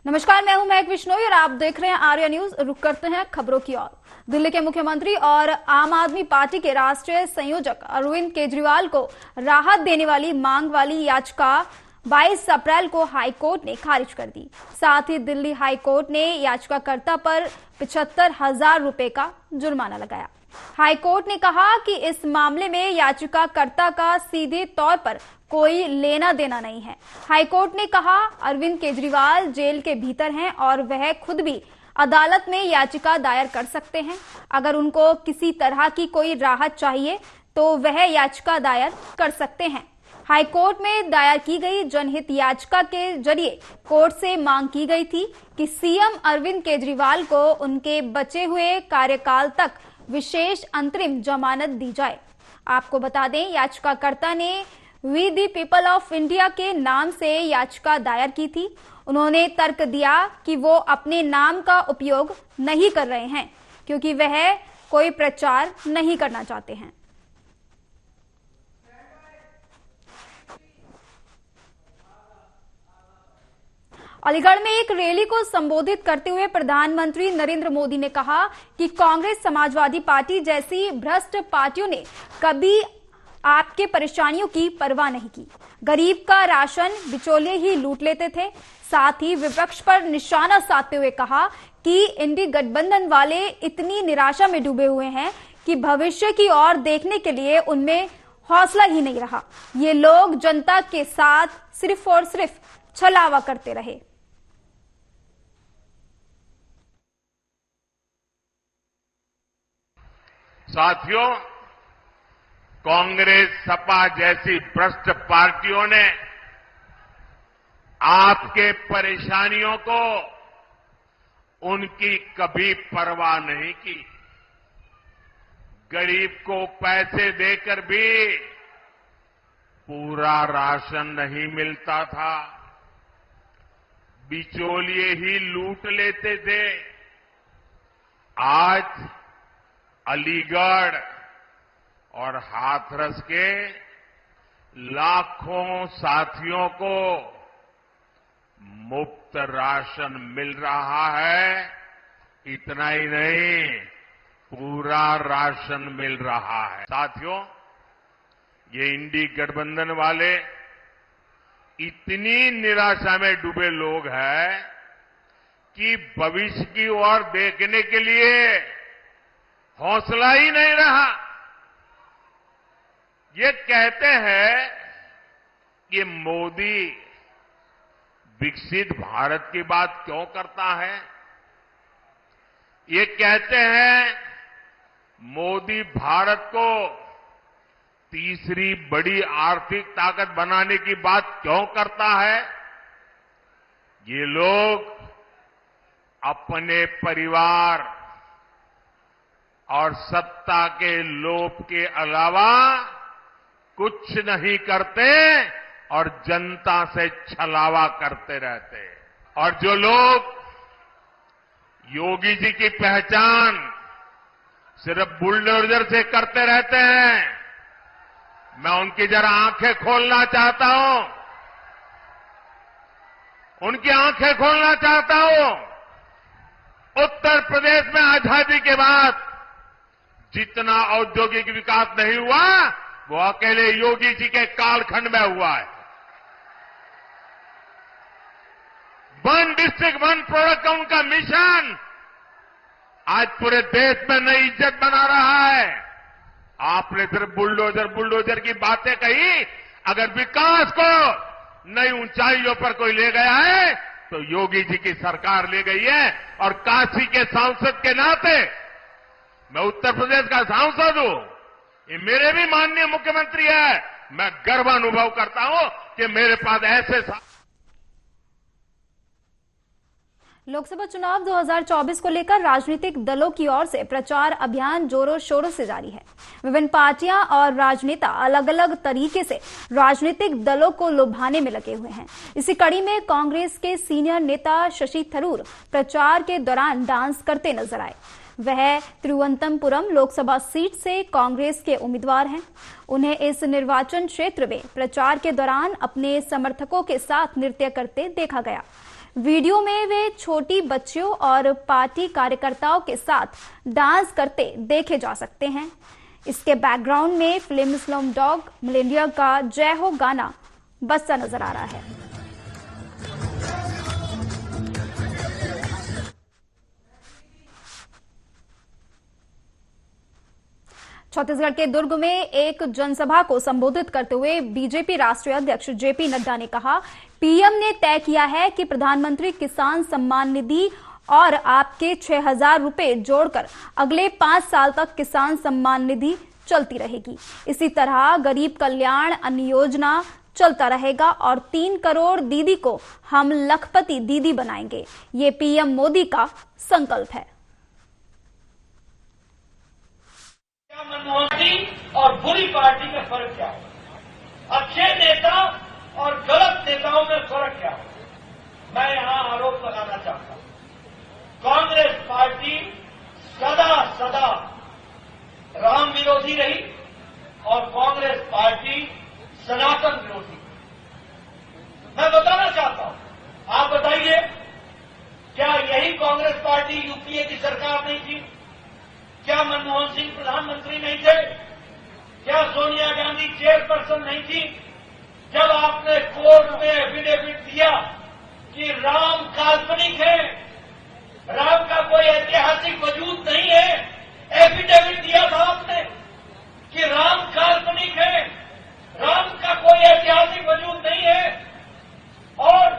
नमस्कार, मैं हूं महक विश्नोई और आप देख रहे हैं आर्या न्यूज। रुक करते हैं खबरों की ओर। दिल्ली के मुख्यमंत्री और आम आदमी पार्टी के राष्ट्रीय संयोजक अरविंद केजरीवाल को राहत देने वाली मांग वाली याचिका 22 अप्रैल को हाईकोर्ट ने खारिज कर दी। साथ ही दिल्ली हाईकोर्ट ने याचिकाकर्ता पर 75,000 रुपए का जुर्माना लगाया। हाईकोर्ट ने कहा कि इस मामले में याचिकाकर्ता का सीधे तौर पर कोई लेना देना नहीं है। हाईकोर्ट ने कहा अरविंद केजरीवाल जेल के भीतर हैं और वह खुद भी अदालत में याचिका दायर कर सकते हैं। अगर उनको किसी तरह की कोई राहत चाहिए तो वह याचिका दायर कर सकते हैं। हाईकोर्ट में दायर की गई जनहित याचिका के जरिए कोर्ट से मांग की गई थी कि सीएम अरविंद केजरीवाल को उनके बचे हुए कार्यकाल तक विशेष अंतरिम जमानत दी जाए। आपको बता दें, याचिकाकर्ता ने we the people of India के नाम से याचिका दायर की थी। उन्होंने तर्क दिया कि वो अपने नाम का उपयोग नहीं कर रहे हैं क्योंकि वह कोई प्रचार नहीं करना चाहते हैं। अलीगढ़ में एक रैली को संबोधित करते हुए प्रधानमंत्री नरेंद्र मोदी ने कहा कि कांग्रेस, समाजवादी पार्टी जैसी भ्रष्ट पार्टियों ने कभी आपके परेशानियों की परवाह नहीं की। गरीब का राशन बिचौलिए ही लूट लेते थे। साथ ही विपक्ष पर निशाना साधते हुए कहा कि इंडी गठबंधन वाले इतनी निराशा में डूबे हुए हैं कि भविष्य की ओर देखने के लिए उनमें हौसला ही नहीं रहा। ये लोग जनता के साथ सिर्फ और सिर्फ छलावा करते रहे। साथियों, कांग्रेस, सपा जैसी भ्रष्ट पार्टियों ने आपके परेशानियों को उनकी कभी परवाह नहीं की। गरीब को पैसे देकर भी पूरा राशन नहीं मिलता था, बिचौलिए ही लूट लेते थे। आज अलीगढ़ और हाथरस के लाखों साथियों को मुफ्त राशन मिल रहा है। इतना ही नहीं, पूरा राशन मिल रहा है। साथियों, ये इंडी गठबंधन वाले इतनी निराशा में डूबे लोग हैं कि भविष्य की ओर देखने के लिए हौसला ही नहीं रहा। ये कहते हैं कि मोदी विकसित भारत की बात क्यों करता है। ये कहते हैं मोदी भारत को तीसरी बड़ी आर्थिक ताकत बनाने की बात क्यों करता है। ये लोग अपने परिवार और सत्ता के लोभ के अलावा कुछ नहीं करते और जनता से छलावा करते रहते। और जो लोग योगी जी की पहचान सिर्फ बुलडोजर से करते रहते हैं, मैं उनकी जरा आंखें खोलना चाहता हूं। उनकी आंखें खोलना चाहता हूं। उत्तर प्रदेश में आजादी के बाद जितना औद्योगिक विकास नहीं हुआ वो अकेले योगी जी के कालखंड में हुआ है। वन डिस्ट्रिक्ट वन प्रोडक्ट का उनका मिशन आज पूरे देश में नई इज्जत बना रहा है। आपने सिर्फ बुलडोजर की बातें कही। अगर विकास को नई ऊंचाइयों पर कोई ले गया है तो योगी जी की सरकार ले गई है। और काशी के सांसद के नाते, मैं उत्तर प्रदेश का सांसद हूं, ये मेरे भी माननीय मुख्यमंत्री है, मैं गर्व अनुभव करता हूं कि मेरे पास ऐसे लोकसभा चुनाव 2024 को लेकर राजनीतिक दलों की ओर से प्रचार अभियान जोरों शोरों से जारी है। विभिन्न पार्टियां और राजनेता अलग अलग तरीके से राजनीतिक दलों को लुभाने में लगे हुए हैं। इसी कड़ी में कांग्रेस के सीनियर नेता शशि थरूर प्रचार के दौरान डांस करते नजर आए। वह तिरुवनंतपुरम लोकसभा सीट से कांग्रेस के उम्मीदवार हैं। उन्हें इस निर्वाचन क्षेत्र में प्रचार के दौरान अपने समर्थकों के साथ नृत्य करते देखा गया। वीडियो में वे छोटी बच्चियों और पार्टी कार्यकर्ताओं के साथ डांस करते देखे जा सकते हैं। इसके बैकग्राउंड में फिल्म स्लम डॉग मिलेनियर का जय हो गाना बजता नजर आ रहा है। छत्तीसगढ़ के दुर्ग में एक जनसभा को संबोधित करते हुए बीजेपी राष्ट्रीय अध्यक्ष जेपी नड्डा ने कहा, पीएम ने तय किया है कि प्रधानमंत्री किसान सम्मान निधि और आपके 6,000 रुपए जोड़कर अगले 5 साल तक किसान सम्मान निधि चलती रहेगी। इसी तरह गरीब कल्याण अन्न योजना चलता रहेगा और 3 करोड़ दीदी को हम लखपति दीदी बनाएंगे। ये पीएम मोदी का संकल्प है। मनमोहन सिंह और बुरी पार्टी में फर्क क्या है? अच्छे नेता और गलत नेताओं में फर्क क्या है? मैं यहां आरोप लगाना चाहता हूं। कांग्रेस पार्टी सदा सदा राम विरोधी रही और कांग्रेस पार्टी सनातन विरोधी। मैं बताना चाहता हूं, आप बताइए, क्या यही कांग्रेस पार्टी यूपीए की सरकार नहीं थी? क्या मनमोहन सिंह प्रधानमंत्री नहीं थे? क्या सोनिया गांधी चेयरपर्सन नहीं थी? जब आपने कोर्ट में एफिडेविट दिया कि राम काल्पनिक है, राम का कोई ऐतिहासिक वजूद नहीं है, एफिडेविट दिया था आपने कि राम काल्पनिक है, राम का कोई ऐतिहासिक वजूद नहीं है, और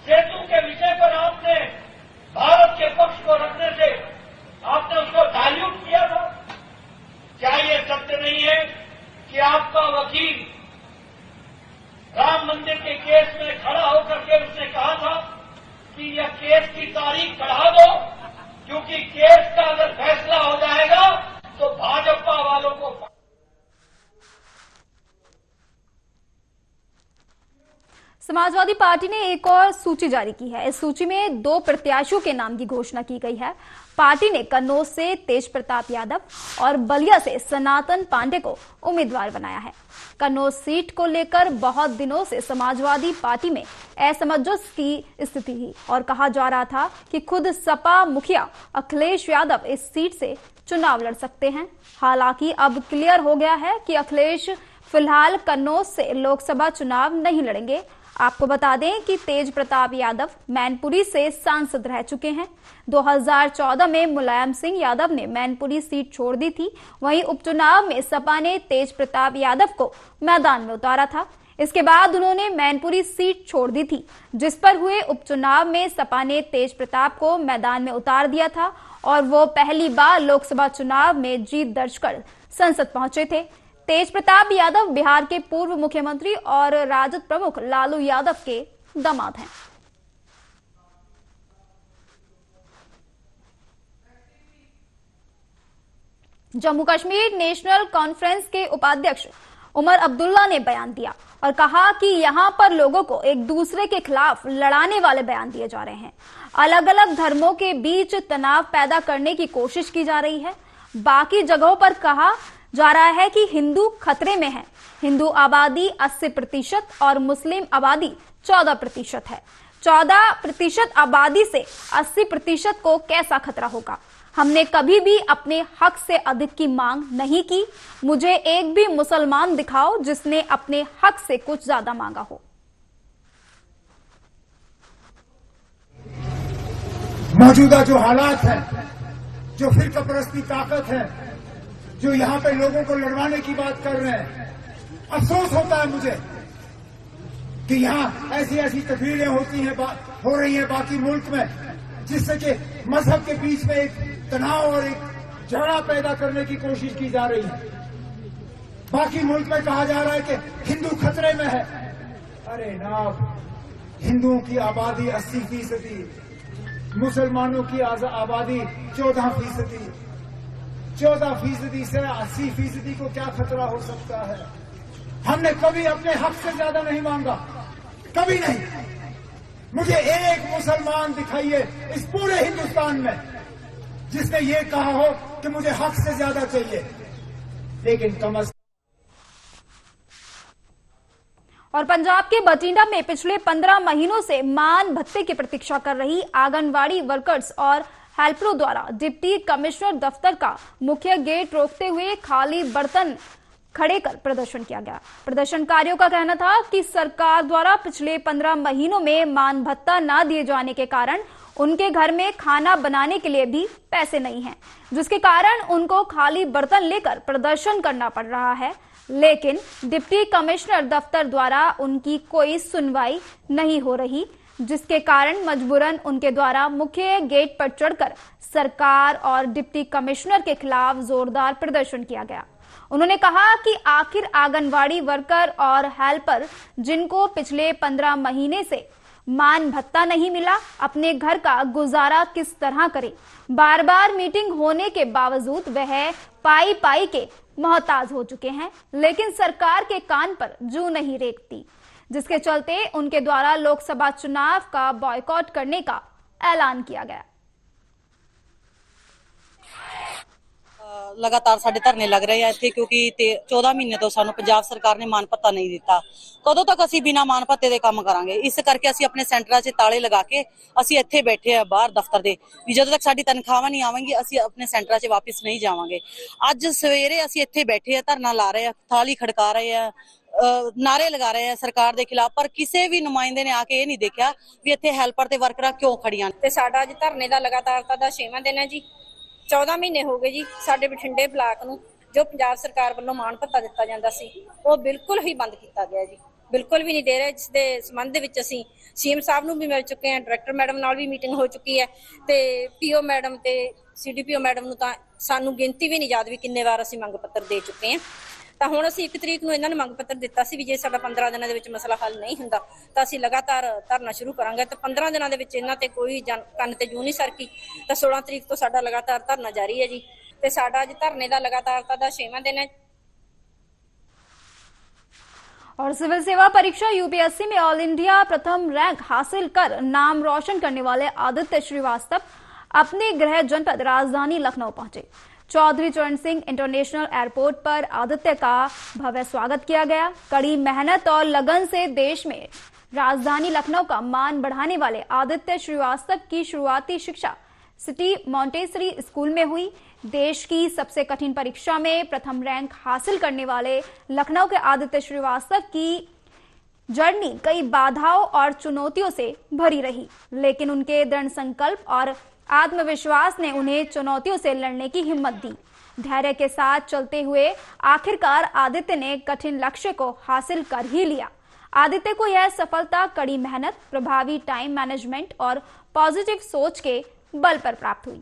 सेतु के विषय पर आपने भारत के पक्ष को रखने से आपने उसको डाइल्यूट किया था। क्या ये सत्य नहीं है कि आपका वकील राम मंदिर के केस में खड़ा होकर के उसने कहा था कि यह केस की तारीख बढ़ा दो, क्योंकि केस का अगर फैसला हो जाएगा तो भाजपा वालों को। समाजवादी पार्टी ने एक और सूची जारी की है। इस सूची में 2 प्रत्याशियों के नाम की घोषणा की गई है। पार्टी ने कन्नौज से तेज प्रताप यादव और बलिया से सनातन पांडे को उम्मीदवार बनाया है। कन्नौज सीट को लेकर बहुत दिनों से समाजवादी पार्टी में असमंजस की स्थिति थी और कहा जा रहा था कि खुद सपा मुखिया अखिलेश यादव इस सीट से चुनाव लड़ सकते हैं। हालांकि अब क्लियर हो गया है कि अखिलेश फिलहाल कन्नौज से लोकसभा चुनाव नहीं लड़ेंगे। आपको बता दें कि तेज प्रताप यादव मैनपुरी से सांसद रह चुके हैं। 2014 में मुलायम सिंह यादव ने मैनपुरी सीट छोड़ दी थी। वहीं उपचुनाव में सपा ने तेज प्रताप यादव को मैदान में उतारा था। इसके बाद उन्होंने मैनपुरी सीट छोड़ दी थी, जिस पर हुए उपचुनाव में सपा ने तेज प्रताप को मैदान में उतार दिया था और वो पहली बार लोकसभा चुनाव में जीत दर्ज कर संसद पहुंचे थे। तेज प्रताप यादव बिहार के पूर्व मुख्यमंत्री और राजद प्रमुख लालू यादव के दामाद हैं। जम्मू कश्मीर नेशनल कॉन्फ्रेंस के उपाध्यक्ष उमर अब्दुल्ला ने बयान दिया और कहा कि यहां पर लोगों को एक दूसरे के खिलाफ लड़ाने वाले बयान दिए जा रहे हैं। अलग अलग धर्मों के बीच तनाव पैदा करने की कोशिश की जा रही है। बाकी जगहों पर कहा जा रहा है कि हिंदू खतरे में है। हिंदू आबादी 80% और मुस्लिम आबादी 14% है। 14% आबादी से 80% को कैसा खतरा होगा? हमने कभी भी अपने हक से अधिक की मांग नहीं की। मुझे एक भी मुसलमान दिखाओ जिसने अपने हक से कुछ ज्यादा मांगा हो। मौजूदा जो हालात है, जो फिरकापरस्ती ताकत है, जो यहां पे लोगों को लड़वाने की बात कर रहे हैं, अफसोस होता है मुझे कि यहां ऐसी ऐसी तकरीरें हो रही हैं बाकी मुल्क में, जिससे कि मजहब के बीच में एक तनाव और एक झगड़ा पैदा करने की कोशिश की जा रही है। बाकी मुल्क में कहा जा रहा है कि हिंदू खतरे में है। अरे नाब, हिंदुओं की आबादी 80%, मुसलमानों की आबादी 14%। 14% से 80% को क्या खतरा हो सकता है? हमने कभी अपने हक से ज्यादा नहीं मांगा, कभी नहीं। मुझे एक मुसलमान दिखाइए इस पूरे हिंदुस्तान में जिसने ये कहा हो कि मुझे हक से ज्यादा चाहिए। लेकिन कम और पंजाब के बठिंडा में पिछले 15 महीनों से मान भत्ते की प्रतीक्षा कर रही आंगनवाड़ी वर्कर्स और हेल्परों द्वारा डिप्टी कमिश्नर दफ्तर का मुख्य गेट रोकते हुए खाली बर्तन खड़े कर प्रदर्शन किया गया। प्रदर्शनकारियों का कहना था कि सरकार द्वारा पिछले 15 महीनों में मान भत्ता न दिए जाने के कारण उनके घर में खाना बनाने के लिए भी पैसे नहीं हैं, जिसके कारण उनको खाली बर्तन लेकर प्रदर्शन करना पड़ रहा है। लेकिन डिप्टी कमिश्नर दफ्तर द्वारा उनकी कोई सुनवाई नहीं हो रही, जिसके कारण मजबूरन उनके द्वारा मुख्य गेट पर चढ़कर सरकार और डिप्टी कमिश्नर के खिलाफ जोरदार प्रदर्शन किया गया। उन्होंने कहा कि आखिर आंगनवाड़ी वर्कर और हेल्पर जिनको पिछले 15 महीने से मान भत्ता नहीं मिला, अपने घर का गुजारा किस तरह करें। बार बार मीटिंग होने के बावजूद वह पाई पाई के मोहताज हो चुके हैं, लेकिन सरकार के कान पर जू नहीं रेंगती, जिसके चलते उनके द्वारा लोकसभा चुनाव का बॉयकॉट करने का ऐलान किया गया। लगातार साडे धरने लग रहे हैं इत्थे क्योंकि 14 महीने तो सानू पंजाब सरकार ने मान भत्ता नहीं दिता। कदों तक असीं बिना मान भत्ते दे काम करांगे। इस करके असीं अपने सेंटरां 'च ताले लगा के असीं इत्थे बैठे आ बाहर दफ्तर दे भी जदों तक साडी तनख्वाहां नहीं आवेंगी असीं अपने सेंटरां 'च वापस नहीं जावांगे। अज सवेरे असीं इत्थे बैठे आ, धरना ला रहे हैं, थाली खड़का रहे हैं, नारे लगा रहे हैं सरकार के खिलाफ, पर किसी भी नुमाइंदे ने आके ये नहीं देखा भी इत्थे हैल्पर ते वर्करां क्यों खड़ियां ते साडा अज धरने दा लगातारता दा 6वां दिन है जी। 14 महीने हो गए जी साडे बठिंडे ब्लाक नूं जो पंजाब सरकार वालों मान भत्ता दिता जांदा सी वो बिल्कुल ही बंद किया गया जी, बिल्कुल भी नहीं दे रहे। जिस दे संबंध विच असीं सीएम साहब नूं भी मिल चुके हैं, डायरैक्टर मैडम नाल भी मीटिंग हो चुकी है ते पीओ मैडम ते सीडीपीओ मैडम नूं तां सानू गिनती भी नहीं याद भी किन्ने वार असीं मंग पत्र दे चुके हैं। ਤਾਂ ਹੁਣ ਅਸੀਂ 1 ਤਰੀਕ ਨੂੰ ਇਹਨਾਂ ਨੂੰ ਮੰਗ ਪੱਤਰ ਦਿੱਤਾ ਸੀ ਵੀ ਜੇ ਸਾਡਾ 15 ਦਿਨਾਂ ਦੇ ਵਿੱਚ ਮਸਲਾ ਹੱਲ ਨਹੀਂ ਹੁੰਦਾ ਤਾਂ ਅਸੀਂ ਲਗਾਤਾਰ ਧਰਨਾ ਸ਼ੁਰੂ ਕਰਾਂਗੇ। ਤੇ 15 ਦਿਨਾਂ ਦੇ ਵਿੱਚ ਇਹਨਾਂ ਤੇ ਕੋਈ ਕੰਨ ਤੇ ਜੂ ਨਹੀਂ ਸਰਕੀ ਤਾਂ 16 ਤਰੀਕ ਤੋਂ ਸਾਡਾ ਲਗਾਤਾਰ ਧਰਨਾ ਜਾਰੀ ਹੈ ਜੀ। ਤੇ ਸਾਡਾ ਅੱਜ ਧਰਨੇ ਦਾ ਲਗਾਤਾਰਤਾ ਦਾ 6ਵਾਂ ਦਿਨ ਹੈ। और सिविल सेवा परीक्षा यूपीएससी में ऑल इंडिया प्रथम रैंक हासिल कर नाम रोशन करने वाले आदित्य श्रीवास्तव अपने गृह जनपद राजधानी लखनऊ पहुंचे। चौधरी चरण सिंह इंटरनेशनल एयरपोर्ट पर आदित्य का भव्य स्वागत किया गया। कड़ी मेहनत और लगन से देश में राजधानी लखनऊ का मान बढ़ाने वाले आदित्य श्रीवास्तव की शुरुआती शिक्षा सिटी मॉन्टेसरी स्कूल में हुई। देश की सबसे कठिन परीक्षा में प्रथम रैंक हासिल करने वाले लखनऊ के आदित्य श्रीवास्तव की जर्नी कई बाधाओं और चुनौतियों से भरी रही, लेकिन उनके दृढ़ संकल्प और आत्मविश्वास ने उन्हें चुनौतियों से लड़ने की हिम्मत दी। धैर्य के साथ चलते हुए आखिरकार आदित्य ने कठिन लक्ष्य को हासिल कर ही लिया। आदित्य को यह सफलता कड़ी मेहनत, प्रभावी टाइम मैनेजमेंट और पॉजिटिव सोच के बल पर प्राप्त हुई।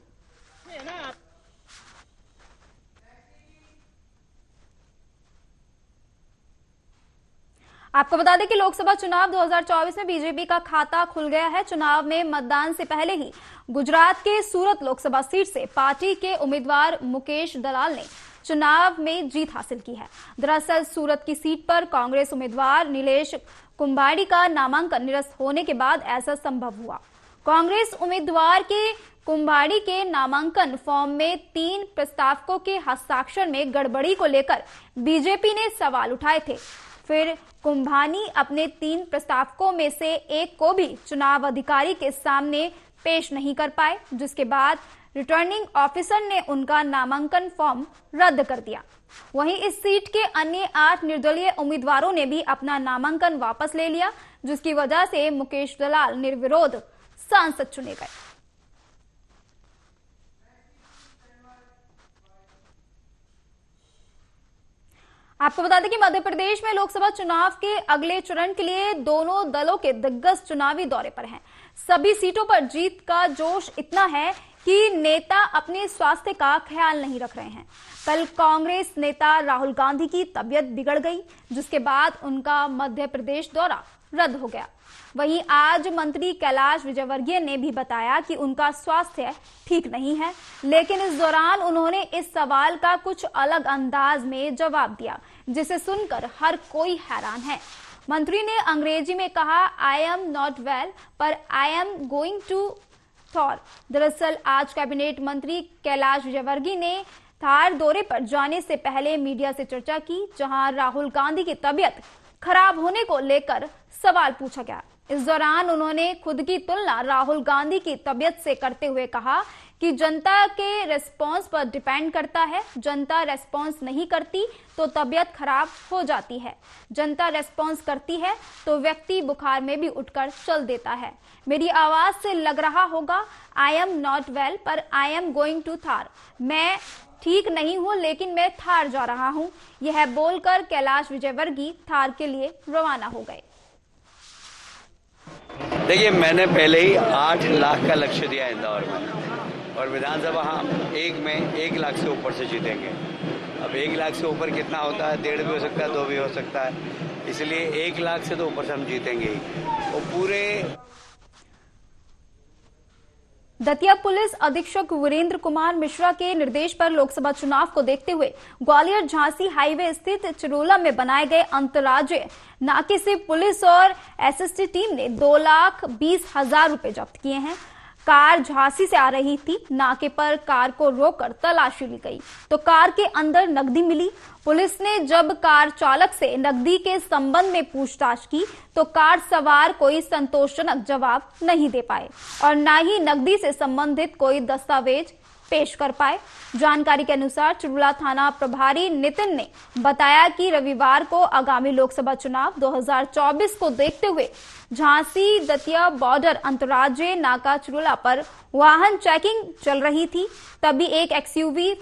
आपको बता दें कि लोकसभा चुनाव 2024 में बीजेपी का खाता खुल गया है। चुनाव में मतदान से पहले ही गुजरात के सूरत लोकसभा सीट से पार्टी के उम्मीदवार मुकेश दलाल ने चुनाव में जीत हासिल की है। दरअसल सूरत की सीट पर कांग्रेस उम्मीदवार नीलेश कुंभाड़ी का नामांकन निरस्त होने के बाद ऐसा संभव हुआ। कांग्रेस उम्मीदवार के कुंभाड़ी के नामांकन फॉर्म में 3 प्रस्तावकों के हस्ताक्षर में गड़बड़ी को लेकर बीजेपी ने सवाल उठाए थे। फिर कुंभानी अपने 3 प्रस्तावकों में से एक को भी चुनाव अधिकारी के सामने पेश नहीं कर पाए, जिसके बाद रिटर्निंग ऑफिसर ने उनका नामांकन फॉर्म रद्द कर दिया। वहीं इस सीट के अन्य 8 निर्दलीय उम्मीदवारों ने भी अपना नामांकन वापस ले लिया, जिसकी वजह से मुकेश दलाल निर्विरोध सांसद चुने गए। आपको बता दें कि मध्य प्रदेश में लोकसभा चुनाव के अगले चरण के लिए दोनों दलों के दिग्गज चुनावी दौरे पर हैं। सभी सीटों पर जीत का जोश इतना है कि नेता अपने स्वास्थ्य का ख्याल नहीं रख रहे हैं। कल कांग्रेस नेता राहुल गांधी की तबीयत बिगड़ गई, जिसके बाद उनका मध्य प्रदेश दौरा रद्द हो गया। वहीं आज मंत्री कैलाश विजयवर्गीय ने भी बताया कि उनका स्वास्थ्य ठीक नहीं है, लेकिन इस दौरान उन्होंने इस सवाल का कुछ अलग अंदाज में जवाब दिया, जिसे सुनकर हर कोई हैरान है। मंत्री ने अंग्रेजी में कहा, आई एम नॉट वेल पर I am going to Thar. दरअसल आज कैबिनेट मंत्री कैलाश विजयवर्गीय ने थार दौरे पर जाने से पहले मीडिया से चर्चा की, जहां राहुल गांधी की तबीयत खराब होने को लेकर सवाल पूछा गया। इस दौरान उन्होंने खुद की तुलना राहुल गांधी की तबीयत से करते हुए कहा कि जनता के रेस्पॉन्स पर डिपेंड करता है, जनता रेस्पॉन्स नहीं करती तो तबीयत खराब हो जाती है, जनता रेस्पॉन्स करती है तो व्यक्ति बुखार में भी उठकर चल देता है। मेरी आवाज से लग रहा होगा आई एम नॉट वेल पर I am going to Thar, मैं ठीक नहीं हूं लेकिन मैं थार जा रहा हूं। यह बोलकर कैलाश विजयवर्गीय थार के लिए रवाना हो गए। देखिए, मैंने पहले ही 8 लाख का लक्ष्य दिया इंदौर में और विधानसभा हम 1 लाख से ऊपर से जीतेंगे। अब 1 लाख से ऊपर कितना होता है, 1.5 भी हो सकता है, 2 भी हो सकता है, इसलिए 1 लाख से तो ऊपर से हम जीतेंगे ही। और पूरे दतिया पुलिस अधीक्षक वीरेंद्र कुमार मिश्रा के निर्देश पर लोकसभा चुनाव को देखते हुए ग्वालियर झांसी हाईवे स्थित चिरोला में बनाए गए अंतर्राज्यीय नाके से पुलिस और एसएसटी टीम ने 2,20,000 रुपए जब्त किए हैं। कार झांसी से आ रही थी। नाके पर कार को रोककर तलाशी ली गई तो कार के अंदर नकदी मिली। पुलिस ने जब कार चालक से नकदी के संबंध में पूछताछ की तो कार सवार कोई संतोषजनक जवाब नहीं दे पाए और न ही नकदी से संबंधित कोई दस्तावेज पेश कर पाए। जानकारी के अनुसार चिरुला थाना प्रभारी नितिन ने बताया कि रविवार को आगामी लोकसभा चुनाव 2024 को देखते हुए झांसी दतिया बॉर्डर अंतर्राज्यीय नाका चिरुला पर वाहन चेकिंग चल रही थी। तभी एक एक्सयूवी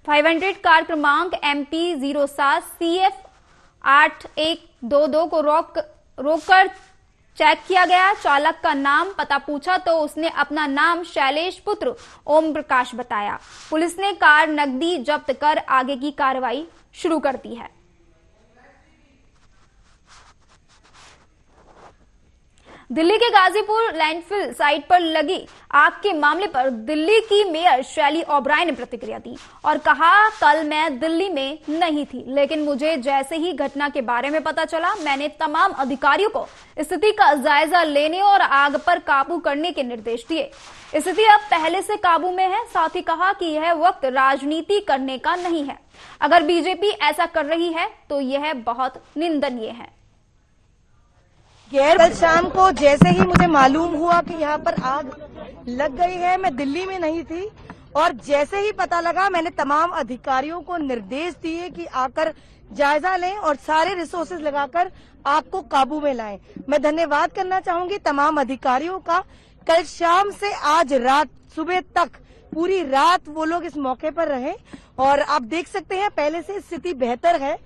500 कार क्रमांक MP 07 CF 8122 को रोककर चेक किया गया। चालक का नाम पता पूछा तो उसने अपना नाम शैलेश पुत्र ओम प्रकाश बताया। पुलिस ने कार नकदी जब्त कर आगे की कार्रवाई शुरू कर दी है। दिल्ली के गाजीपुर लैंडफिल साइट पर लगी आग के मामले पर दिल्ली की मेयर शैली ओबराय ने प्रतिक्रिया दी और कहा, कल मैं दिल्ली में नहीं थी लेकिन मुझे जैसे ही घटना के बारे में पता चला मैंने तमाम अधिकारियों को स्थिति का जायजा लेने और आग पर काबू करने के निर्देश दिए। स्थिति अब पहले से काबू में है। साथ ही कहा कि यह वक्त राजनीति करने का नहीं है। अगर बीजेपी ऐसा कर रही है तो यह बहुत निंदनीय है। कल शाम को जैसे ही मुझे मालूम हुआ कि यहाँ पर आग लग गई है, मैं दिल्ली में नहीं थी और जैसे ही पता लगा मैंने तमाम अधिकारियों को निर्देश दिए कि आकर जायजा लें और सारे रिसोर्सेज लगाकर आग को काबू में लाएं। मैं धन्यवाद करना चाहूंगी तमाम अधिकारियों का। कल शाम से आज रात सुबह तक पूरी रात वो लोग इस मौके पर रहे और आप देख सकते हैं पहले से स्थिति बेहतर है।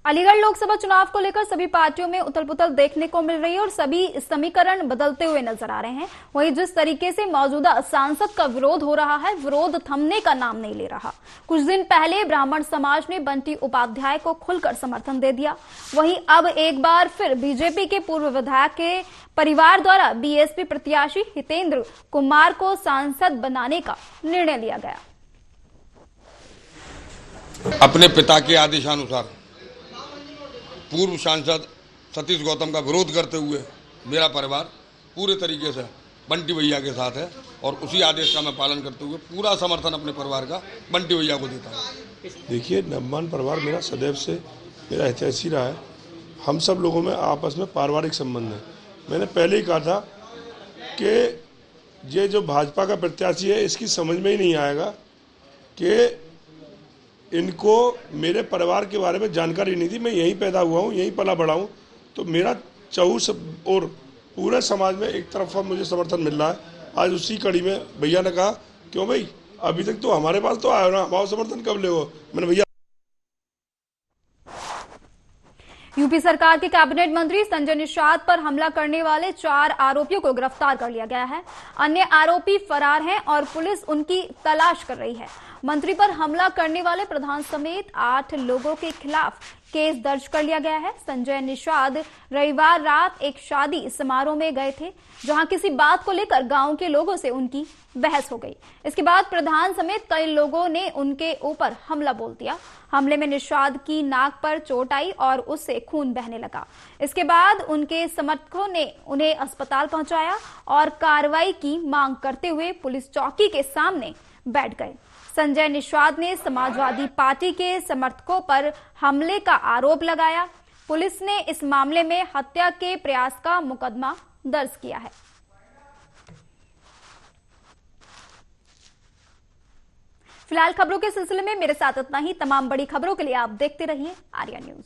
अलीगढ़ लोकसभा चुनाव को लेकर सभी पार्टियों में उथल-पुथल देखने को मिल रही है और सभी समीकरण बदलते हुए नजर आ रहे हैं। वहीं जिस तरीके से मौजूदा सांसद का विरोध हो रहा है, विरोध थमने का नाम नहीं ले रहा। कुछ दिन पहले ब्राह्मण समाज ने बंटी उपाध्याय को खुलकर समर्थन दे दिया। वहीं अब एक बार फिर बीजेपी के पूर्व विधायक के परिवार द्वारा बीएसपी प्रत्याशी हितेंद्र कुमार को सांसद बनाने का निर्णय लिया गया। अपने पिता के आदेशानुसार पूर्व सांसद सतीश गौतम का विरोध करते हुए मेरा परिवार पूरे तरीके से बंटी भैया के साथ है और उसी आदेश का मैं पालन करते हुए पूरा समर्थन अपने परिवार का बंटी भैया को देता हूँ। देखिए, नवमान परिवार मेरा सदैव से मेरा ऐतिहासिक रहा है। हम सब लोगों में आपस में पारिवारिक संबंध है। मैंने पहले ही कहा था कि ये जो भाजपा का प्रत्याशी है इसकी समझ में ही नहीं आएगा कि इनको मेरे परिवार के बारे में जानकारी नहीं थी। मैं यहीं पैदा हुआ हूँ, यहीं पला बड़ा हूँ, तो मेरा चौस और पूरे समाज में एक तरफा मुझे समर्थन मिल रहा है। आज उसी कड़ी में भैया ने कहा, क्यों भाई अभी तक तो हमारे पास तो आया ना, हमारा समर्थन कब ले? मैंने भैया यूपी सरकार के कैबिनेट मंत्री संजय निषाद पर हमला करने वाले 4 आरोपियों को गिरफ्तार कर लिया गया है। अन्य आरोपी फरार हैं और पुलिस उनकी तलाश कर रही है। मंत्री पर हमला करने वाले प्रधान समेत 8 लोगों के खिलाफ केस दर्ज कर लिया गया है। संजय निषाद रविवार रात एक शादी समारोह में गए थे, जहां किसी बात को लेकर गांव के लोगों से उनकी बहस हो गई। इसके बाद प्रधान समेत कई लोगों ने उनके ऊपर हमला बोल दिया। हमले में निषाद की नाक पर चोट आई और उससे खून बहने लगा। इसके बाद उनके समर्थकों ने उन्हें अस्पताल पहुंचाया और कार्रवाई की मांग करते हुए पुलिस चौकी के सामने बैठ गए। संजय निषाद ने समाजवादी पार्टी के समर्थकों पर हमले का आरोप लगाया। पुलिस ने इस मामले में हत्या के प्रयास का मुकदमा दर्ज किया है। फिलहाल खबरों के सिलसिले में मेरे साथ इतना ही। तमाम बड़ी खबरों के लिए आप देखते रहिए आर्या न्यूज।